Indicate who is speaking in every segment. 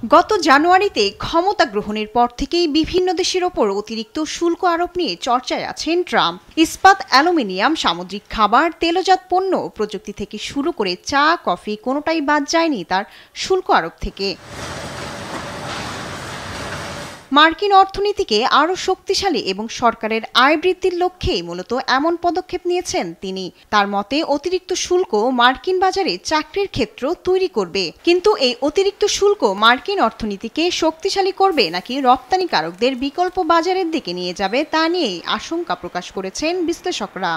Speaker 1: গত জানুয়ারিতে ক্ষমতা গ্রহণের পর থেকেই বিভিন্ন দেশের ওপর অতিরিক্ত শুল্ক আরোপ নিয়ে চর্চায় আছেন ট্রাম্প। ইস্পাত, অ্যালুমিনিয়াম, সামুদ্রিক খাবার, তেলজাত পণ্য, প্রযুক্তি থেকে শুরু করে চা, কফি কোনোটাই বাদ যায়নি তার শুল্ক আরোপ থেকে। মার্কিন অর্থনীতিকে আরও শক্তিশালী এবং সরকারের আয় বৃদ্ধির লক্ষ্যেই মূলত এমন পদক্ষেপ নিয়েছেন তিনি। তার মতে অতিরিক্ত শুল্ক মার্কিন বাজারে চাকরির ক্ষেত্র তৈরি করবে, কিন্তু এই অতিরিক্ত শুল্ক মার্কিন অর্থনীতিকে শক্তিশালী করবে নাকি রপ্তানিকারকদের বিকল্প বাজারের দিকে নিয়ে যাবে তা নিয়েই আশঙ্কা প্রকাশ করেছেন বিশ্লেষকরা।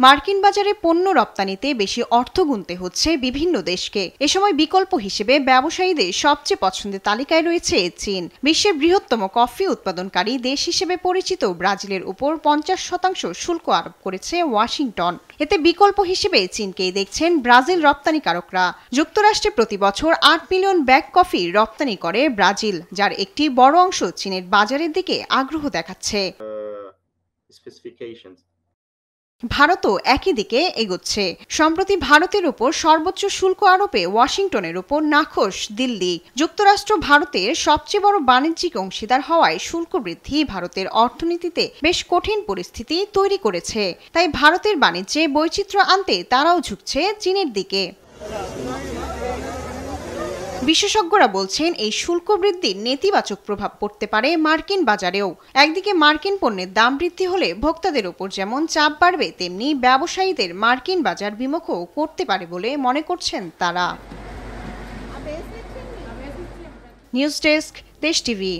Speaker 1: মার্কিন বাজারে পণ্য রপ্তানিতে বেশি অর্থ গুনতে হচ্ছে বিভিন্ন দেশকে। এ সময় বিকল্প হিসেবে ব্যবসায়ীদের সবচেয়ে পছন্দের তালিকায় রয়েছে চীন। বিশ্বের বৃহত্তম কফি উৎপাদনকারী দেশ হিসেবে পরিচিত ব্রাজিলের উপর 50% শুল্ক আরোপ করেছে ওয়াশিংটন। এতে বিকল্প হিসেবে চীনকেই দেখছেন ব্রাজিল রপ্তানিকারকরা। যুক্তরাষ্ট্রে প্রতি বছর 8 মিলিয়ন ব্যাগ কফি রপ্তানি করে ব্রাজিল, যার একটি বড় অংশ চীনের বাজারের দিকে আগ্রহ দেখাচ্ছে। ভারতও একই দিকে এগোচ্ছে। সম্প্রতি ভারতের উপর সর্বোচ্চ শুল্ক আরোপে ওয়াশিংটনের উপর নাখোশ দিল্লি। যুক্তরাষ্ট্র ভারতের সবচেয়ে বড় বাণিজ্যিক অংশীদার হওয়ায় শুল্ক বৃদ্ধি ভারতের অর্থনীতিতে বেশ কঠিন পরিস্থিতি তৈরি করেছে। তাই ভারতের বাণিজ্যে বৈচিত্র্য আনতে তারাও ঝুঁকছে চীনের দিকে। বিশেষজ্ঞরা বলছেন এই শুল্ক বৃদ্ধির নেতিবাচক প্রভাব পড়তে পারে মার্কিন বাজারেও। একদিকে মার্কিন পণ্যের দাম বৃদ্ধি হলে ভোক্তাদের উপর যেমন চাপ বাড়বে, তেমনি ব্যবসায়ীদের মার্কিন বাজার বিমুখও করতে পারে বলে মনে করছেন তারা। নিউজ ডেস্ক, দেশ টিভি।